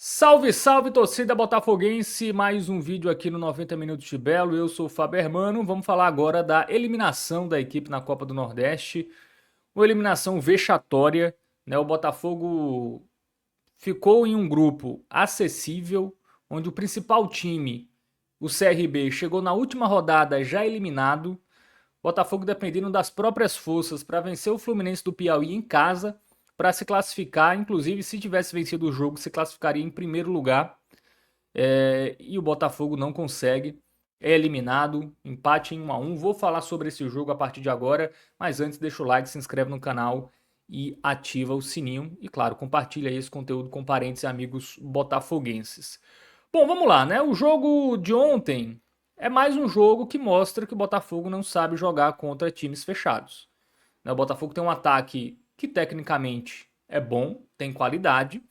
Salve, salve, torcida botafoguense! Mais um vídeo aqui no 90 Minutos de Belo. Eu sou o Fábio Hermano. Vamos falar agora da eliminação da equipe na Copa do Nordeste. Uma eliminação vexatória, né? O Botafogo ficou em um grupo acessível, onde o principal time, o CRB, chegou na última rodada já eliminado. Botafogo dependendo das próprias forças para vencer o Fluminense do Piauí em casa, para se classificar. Inclusive, se tivesse vencido o jogo, se classificaria em primeiro lugar. E o Botafogo não consegue, é eliminado, empate em 1-1. Vou falar sobre esse jogo a partir de agora, mas antes deixa o like, se inscreve no canal e ativa o sininho. E claro, compartilha esse conteúdo com parentes e amigos botafoguenses. Bom, vamos lá, né? O jogo de ontem é mais um jogo que mostra que o Botafogo não sabe jogar contra times fechados. O Botafogo tem um ataque que tecnicamente é bom, tem qualidade,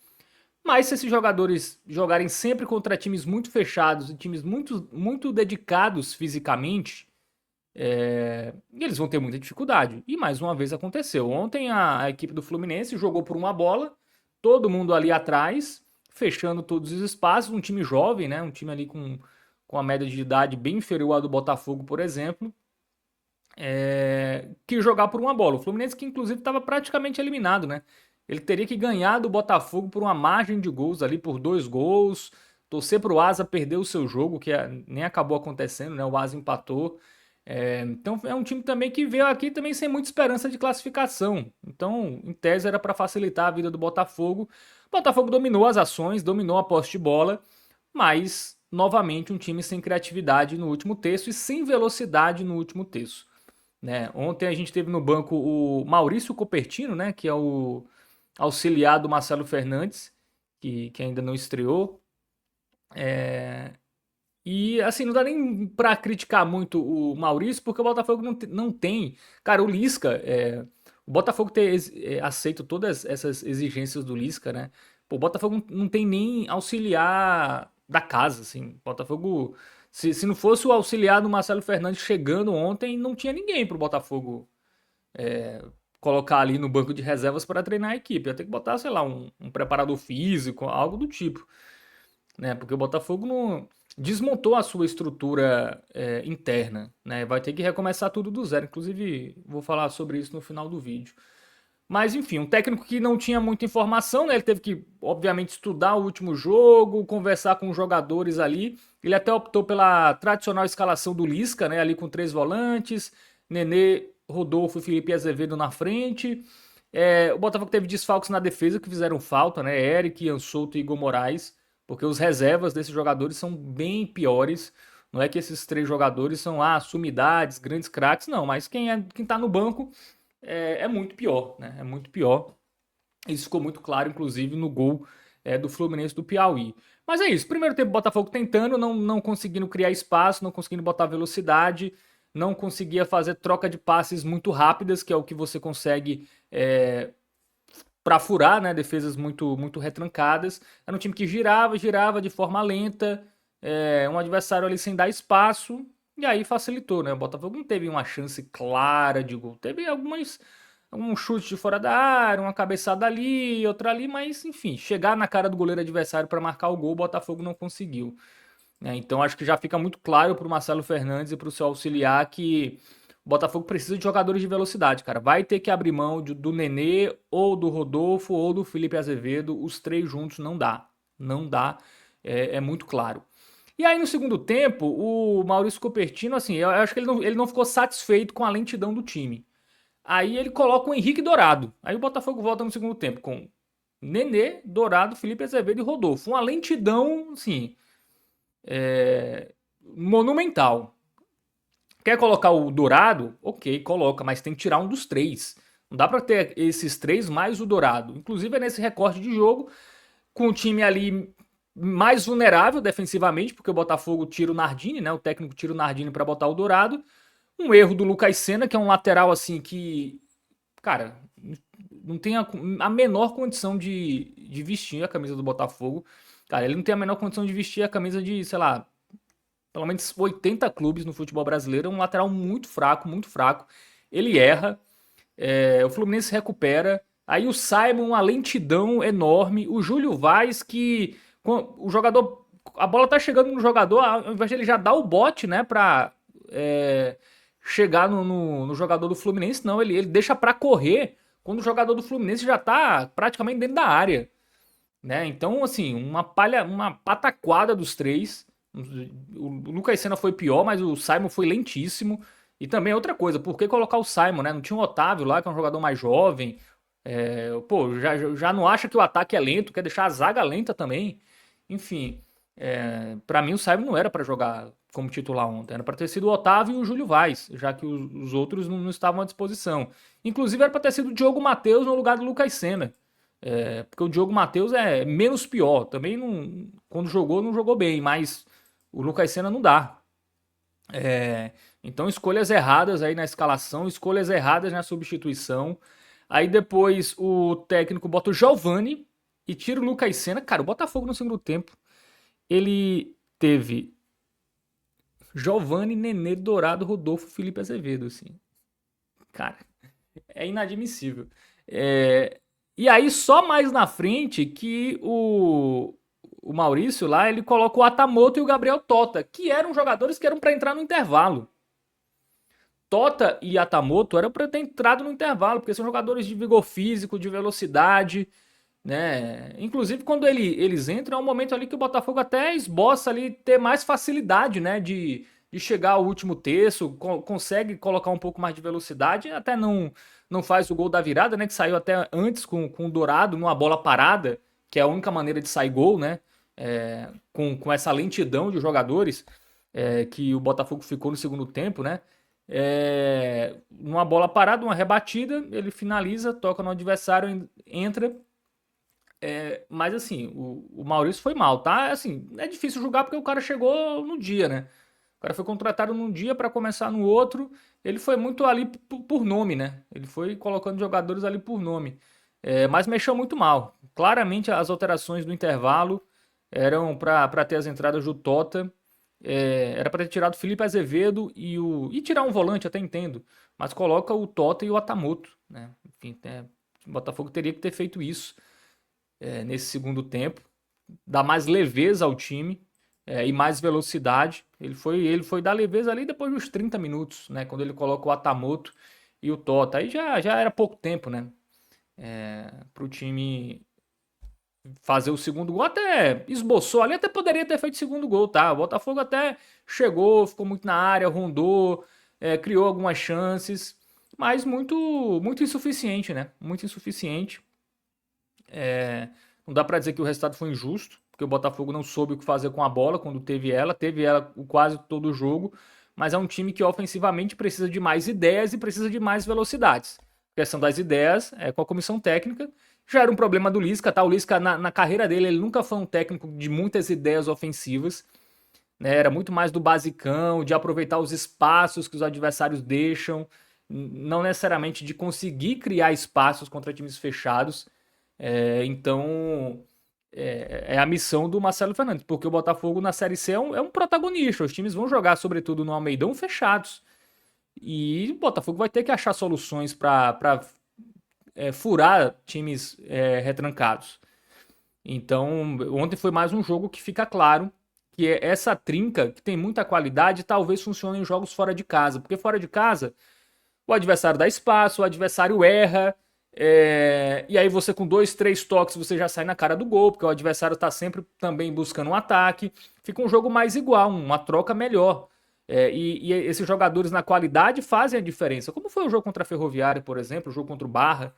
mas se esses jogadores jogarem sempre contra times muito fechados e times muito dedicados fisicamente, eles vão ter muita dificuldade. E mais uma vez aconteceu. Ontem a equipe do Fluminense jogou por uma bola, todo mundo ali atrás, fechando todos os espaços. Um time jovem, né? Um time ali com a média de idade bem inferior à do Botafogo, por exemplo, que jogar por uma bola. O Fluminense que inclusive estava praticamente eliminado, né? Ele teria que ganhar do Botafogo por uma margem de gols ali, por 2 gols, torcer para o Asa perder o seu jogo, que nem acabou acontecendo, né? O Asa empatou. Então é um time também que veio aqui também sem muita esperança de classificação. Então, em tese, era para facilitar a vida do Botafogo. O Botafogo dominou as ações, dominou a posse de bola, mas novamente um time sem criatividade no último terço e sem velocidade no último terço, né? Ontem a gente teve no banco o Maurício Copertino, né, que é o auxiliar do Marcelo Fernandes, que ainda não estreou. E assim, não dá nem pra criticar muito o Maurício, porque o Botafogo não tem. Cara, o Lisca, o Botafogo ter aceito todas essas exigências do Lisca, né? Pô, o Botafogo não tem nem auxiliar da casa, assim. O Botafogo, se não fosse o auxiliar do Marcelo Fernandes chegando ontem, não tinha ninguém pro Botafogo colocar ali no banco de reservas para treinar a equipe. Ia ter que botar, sei lá, um preparador físico, algo do tipo, né? Porque o Botafogo não desmontou a sua estrutura interna, né? Vai ter que recomeçar tudo do zero. Inclusive, vou falar sobre isso no final do vídeo. Mas enfim, um técnico que não tinha muita informação, né? Ele teve que, obviamente, estudar o último jogo, conversar com os jogadores ali. Ele até optou pela tradicional escalação do Lisca, né? Ali com 3 volantes, Nenê, Rodolfo e Felipe Azevedo na frente. O Botafogo teve desfalques na defesa que fizeram falta, né? Eric, Ian Souto e Igor Moraes, porque os reservas desses jogadores são bem piores. Não é que esses 3 jogadores são sumidades, grandes craques, não, mas quem tá no banco é muito pior, né? É muito pior. Isso ficou muito claro, inclusive, no gol do Fluminense do Piauí. Mas é isso. Primeiro tempo, o Botafogo tentando, não conseguindo criar espaço, não conseguindo botar velocidade, não conseguia fazer troca de passes muito rápidas, que é o que você consegue para furar, né? Defesas muito retrancadas. Era um time que girava de forma lenta, um adversário ali sem dar espaço, e aí facilitou, né? O Botafogo não teve uma chance clara de gol. Teve algum chute de fora da área, uma cabeçada ali, outra ali, mas enfim, chegar na cara do goleiro adversário para marcar o gol, o Botafogo não conseguiu, né? Então acho que já fica muito claro para o Marcelo Fernandes e para o seu auxiliar que o Botafogo precisa de jogadores de velocidade, cara. Vai ter que abrir mão do Nenê, ou do Rodolfo, ou do Felipe Azevedo. Os 3 juntos não dá. Não dá. É muito claro. E aí no segundo tempo, o Maurício Copertino, assim, eu acho que ele não ficou satisfeito com a lentidão do time. Aí ele coloca o Henrique Dourado. Aí o Botafogo volta no segundo tempo com Nenê, Dourado, Felipe Azevedo e Rodolfo. Uma lentidão, assim, monumental. Quer colocar o Dourado? Ok, coloca, mas tem que tirar um dos 3. Não dá pra ter esses 3 mais o Dourado. Inclusive é nesse recorte de jogo, com o time ali mais vulnerável defensivamente, porque o Botafogo tira o Nardini, né? O técnico tira o Nardini pra botar o Dourado. Um erro do Lucas Senna, que é um lateral assim que, cara, não tem a menor condição de vestir a camisa do Botafogo. Cara, ele não tem a menor condição de vestir a camisa de, sei lá, pelo menos 80 clubes no futebol brasileiro. É um lateral muito fraco, muito fraco. Ele erra, o Fluminense recupera. Aí o Simon, uma lentidão enorme. O Júlio Vaz, que O jogador, a bola tá chegando no jogador, ao invés de ele já dar o bote, né, pra chegar no jogador do Fluminense, não, ele deixa pra correr quando o jogador do Fluminense já tá praticamente dentro da área, né? Então, assim, uma pataquada dos três. O Lucas Senna foi pior, mas o Simon foi lentíssimo. E também outra coisa, por que colocar o Simon, né? Não tinha o Otávio lá, que é um jogador mais jovem. Pô, já não acha que o ataque é lento, quer deixar a zaga lenta também. Enfim, para mim o Simon não era para jogar como titular ontem. Era para ter sido o Otávio e o Júlio Vaz, já que os outros não estavam à disposição. Inclusive era para ter sido o Diogo Matheus no lugar do Lucas Senna. Porque o Diogo Matheus é menos pior. Também não, quando jogou, não jogou bem, mas o Lucas Senna não dá. Então escolhas erradas aí na escalação, escolhas erradas na substituição. Aí depois o técnico bota o Giovani e tira o Lucas Senna. Cara, o Botafogo no segundo tempo, ele teve Giovani, Nenê, Dourado, Rodolfo, Felipe Azevedo, assim. Cara, é inadmissível. E aí só mais na frente que o Maurício lá, ele coloca o Atamoto e o Gabriel Tota, que eram jogadores que eram para entrar no intervalo. Tota e Atamoto eram para ter entrado no intervalo, porque são jogadores de vigor físico, de velocidade, né? Inclusive, quando eles entram, é um momento ali que o Botafogo até esboça ali ter mais facilidade, né? De chegar ao último terço, consegue colocar um pouco mais de velocidade, até não faz o gol da virada, né? Que saiu até antes com o Dourado, numa bola parada, que é a única maneira de sair gol, né? Com essa lentidão de jogadores que o Botafogo ficou no segundo tempo, né? Numa bola parada, uma rebatida, ele finaliza, toca no adversário, entra. Mas assim, o Maurício foi mal, tá? Assim, é difícil julgar porque o cara chegou no dia, né? O cara foi contratado num dia para começar no outro. Ele foi muito ali por nome, né? Ele foi colocando jogadores ali por nome. Mas mexeu muito mal. Claramente as alterações do intervalo eram para ter as entradas do Tota. Era para ter tirado o Felipe Azevedo e tirar um volante, até entendo. Mas coloca o Tota e o Atamoto, né? Enfim, o Botafogo teria que ter feito isso nesse segundo tempo. Dar mais leveza ao time e mais velocidade. Ele foi dar leveza ali depois dos 30 minutos, né? Quando ele coloca o Atamoto e o Tota. Aí já era pouco tempo, né? Para o time fazer o segundo gol. Até esboçou ali, até poderia ter feito o segundo gol, tá? O Botafogo até chegou, ficou muito na área, rondou, criou algumas chances, mas muito, muito insuficiente, né? Muito insuficiente. Não dá para dizer que o resultado foi injusto, porque o Botafogo não soube o que fazer com a bola quando teve ela quase todo o jogo, mas é um time que ofensivamente precisa de mais ideias e precisa de mais velocidades. A questão das ideias com a comissão técnica já era um problema do Lisca, tá? O Lisca na carreira dele, ele nunca foi um técnico de muitas ideias ofensivas, né? Era muito mais do basicão, de aproveitar os espaços que os adversários deixam, não necessariamente de conseguir criar espaços contra times fechados. Então, é a missão do Marcelo Fernandes, porque o Botafogo na Série C é um protagonista. Os times vão jogar, sobretudo no Almeidão, fechados. E o Botafogo vai ter que achar soluções para furar times retrancados. Então, ontem foi mais um jogo que fica claro que essa trinca, que tem muita qualidade, talvez funcione em jogos fora de casa. Porque fora de casa, o adversário dá espaço, o adversário erra. E aí você com 2, 3 toques você já sai na cara do gol, porque o adversário está sempre também buscando um ataque. Fica um jogo mais igual, uma troca melhor. E esses jogadores na qualidade fazem a diferença. Como foi o jogo contra a Ferroviária, por exemplo, o jogo contra o Barra,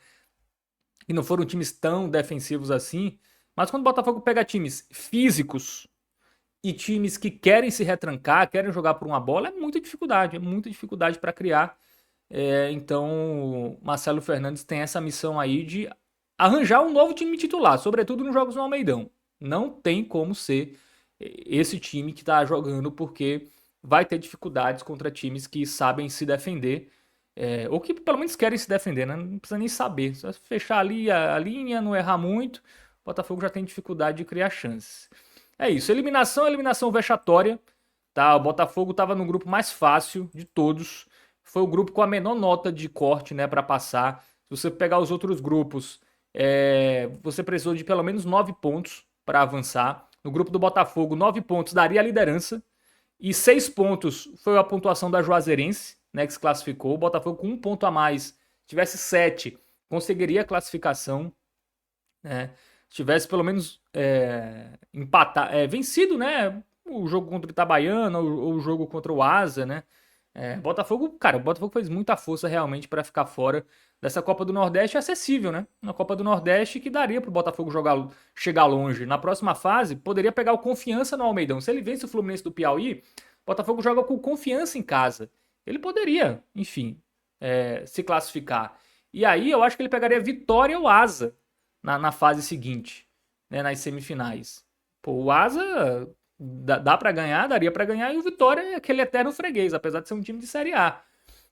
que não foram times tão defensivos assim. Mas quando o Botafogo pega times físicos e times que querem se retrancar, querem jogar por uma bola, é muita dificuldade para criar. Então, Marcelo Fernandes tem essa missão aí de arranjar um novo time titular, sobretudo nos jogos no Almeidão. Não tem como ser esse time que está jogando, porque vai ter dificuldades contra times que sabem se defender, ou que pelo menos querem se defender, né? Não precisa nem saber. Só fechar ali a linha, não errar muito, o Botafogo já tem dificuldade de criar chances. É isso, eliminação vexatória. Tá? O Botafogo estava no grupo mais fácil de todos. Foi o grupo com a menor nota de corte, né, para passar. Se você pegar os outros grupos, você precisou de pelo menos 9 pontos para avançar. No grupo do Botafogo, 9 pontos daria a liderança. E 6 pontos foi a pontuação da Juazeirense, né, que se classificou. O Botafogo com 1 ponto a mais, tivesse 7, conseguiria a classificação. Né? Se tivesse pelo menos vencido, né, o jogo contra o Itabaiana ou o jogo contra o Asa, né? Botafogo, cara, o Botafogo fez muita força realmente para ficar fora dessa Copa do Nordeste acessível, né? Uma Copa do Nordeste que daria pro Botafogo chegar longe. Na próxima fase, poderia pegar o Confiança no Almeidão. Se ele vence o Fluminense do Piauí, o Botafogo joga com Confiança em casa. Ele poderia, enfim, se classificar. E aí eu acho que ele pegaria Vitória ou Asa na fase seguinte, né? Nas semifinais. Pô, o Asa dá para ganhar, daria para ganhar, e o Vitória é aquele eterno freguês, apesar de ser um time de Série A.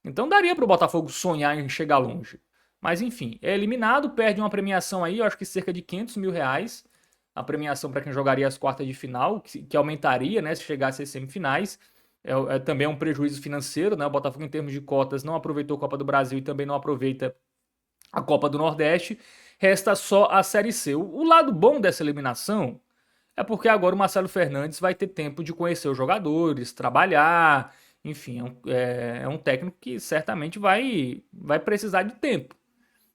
Então daria para o Botafogo sonhar em chegar longe. Mas enfim, é eliminado, perde uma premiação aí, eu acho que cerca de R$ 500 mil. A premiação para quem jogaria as quartas de final, que aumentaria, né, se chegasse às semifinais. Também é um prejuízo financeiro, né? O Botafogo, em termos de cotas, não aproveitou a Copa do Brasil e também não aproveita a Copa do Nordeste. Resta só a Série C. O lado bom dessa eliminação é porque agora o Marcelo Fernandes vai ter tempo de conhecer os jogadores, trabalhar, enfim, é um técnico que certamente vai precisar de tempo,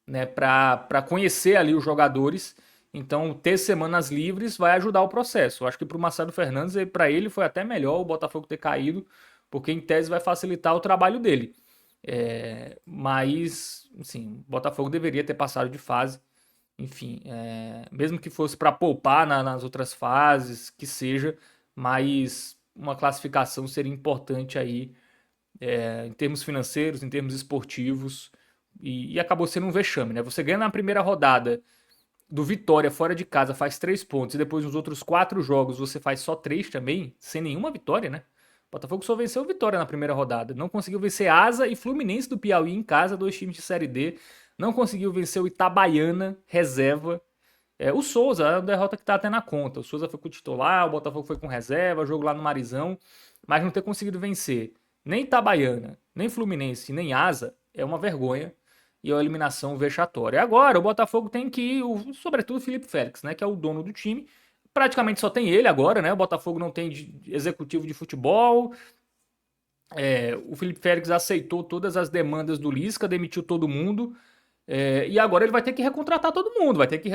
né, para conhecer ali os jogadores. Então, ter semanas livres vai ajudar o processo. Eu acho que para o Marcelo Fernandes, para ele foi até melhor o Botafogo ter caído, porque em tese vai facilitar o trabalho dele. Mas, assim, o Botafogo deveria ter passado de fase. Enfim, mesmo que fosse para poupar nas outras fases, que seja, mas uma classificação seria importante aí, em termos financeiros, em termos esportivos, e acabou sendo um vexame, né? Você ganha na primeira rodada do Vitória fora de casa, faz 3 pontos, e depois nos outros 4 jogos você faz só 3 também, sem nenhuma vitória, né? O Botafogo só venceu o Vitória na primeira rodada, não conseguiu vencer Asa e Fluminense do Piauí em casa, 2 times de Série D, não conseguiu vencer o Itabaiana, reserva. O Souza, é a derrota que tá até na conta. O Souza foi com o titular, o Botafogo foi com reserva, jogo lá no Marizão, mas não ter conseguido vencer nem Itabaiana, nem Fluminense, nem Asa, é uma vergonha e é uma eliminação vexatória. Agora, o Botafogo tem que ir, sobretudo o Felipe Félix, né, que é o dono do time. Praticamente só tem ele agora, né? O Botafogo não tem executivo de futebol. O Felipe Félix aceitou todas as demandas do Lisca, demitiu todo mundo. E agora ele vai ter que recontratar todo mundo, vai ter que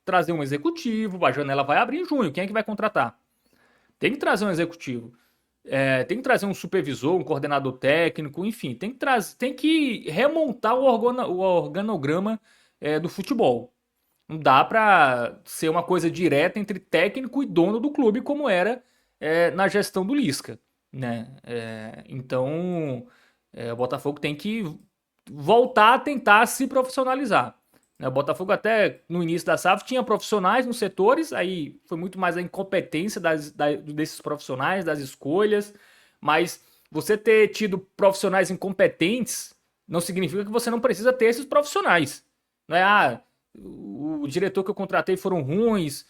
trazer um executivo, a janela vai abrir em junho, quem é que vai contratar? Tem que trazer um executivo, tem que trazer um supervisor, um coordenador técnico, enfim, tem que remontar o organograma do futebol. Não dá para ser uma coisa direta entre técnico e dono do clube, como era na gestão do Lisca, né? Então, o Botafogo tem que voltar a tentar se profissionalizar. O Botafogo até no início da SAF tinha profissionais nos setores, aí foi muito mais a incompetência desses profissionais, das escolhas, mas você ter tido profissionais incompetentes não significa que você não precisa ter esses profissionais. Não é, o diretor que eu contratei foram ruins,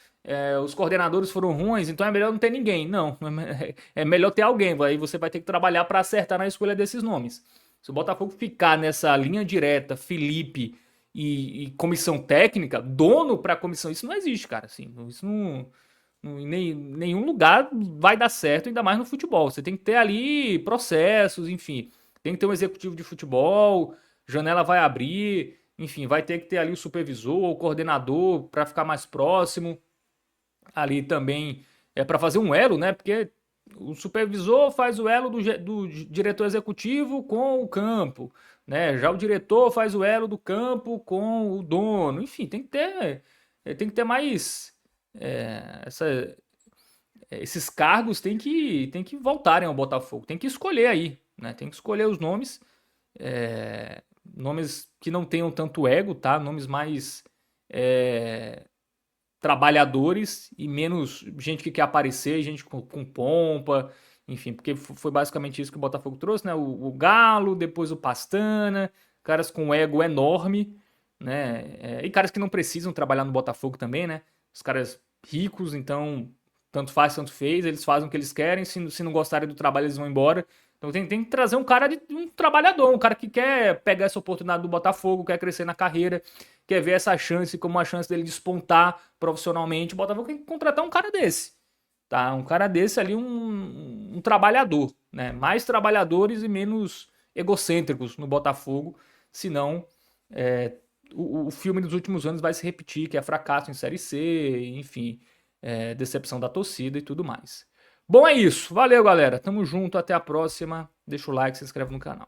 os coordenadores foram ruins, então é melhor não ter ninguém. Não, é melhor ter alguém, aí você vai ter que trabalhar para acertar na escolha desses nomes. Se o Botafogo ficar nessa linha direta, Felipe e comissão técnica, dono para comissão, isso não existe, cara. Assim, isso em nenhum lugar vai dar certo, ainda mais no futebol. Você tem que ter ali processos, enfim. Tem que ter um executivo de futebol, janela vai abrir, enfim, vai ter que ter ali o supervisor, o coordenador para ficar mais próximo. Ali também para fazer um elo, né? Porque o supervisor faz o elo do diretor executivo com o campo, né? Já o diretor faz o elo do campo com o dono. Enfim, tem que ter mais esses cargos tem que voltarem ao Botafogo. Tem que escolher aí, né? Tem que escolher os nomes, nomes que não tenham tanto ego, tá? Nomes mais trabalhadores e menos gente que quer aparecer, gente com pompa, enfim, porque foi basicamente isso que o Botafogo trouxe, né? O Galo, depois o Pastana, caras com ego enorme, né? E caras que não precisam trabalhar no Botafogo também, né? Os caras ricos, então tanto faz, tanto fez, eles fazem o que eles querem, se não gostarem do trabalho eles vão embora. Então tem que trazer um cara um trabalhador, um cara que quer pegar essa oportunidade do Botafogo, quer crescer na carreira, quer ver essa chance como uma chance dele despontar profissionalmente. O Botafogo tem que contratar um cara desse. tá? Um cara desse ali, um trabalhador, né? Mais trabalhadores e menos egocêntricos no Botafogo, senão é, o filme dos últimos anos vai se repetir, que é fracasso em Série C, enfim, decepção da torcida e tudo mais. Bom, é isso. Valeu, galera. Tamo junto. Até a próxima. Deixa o like, se inscreve no canal.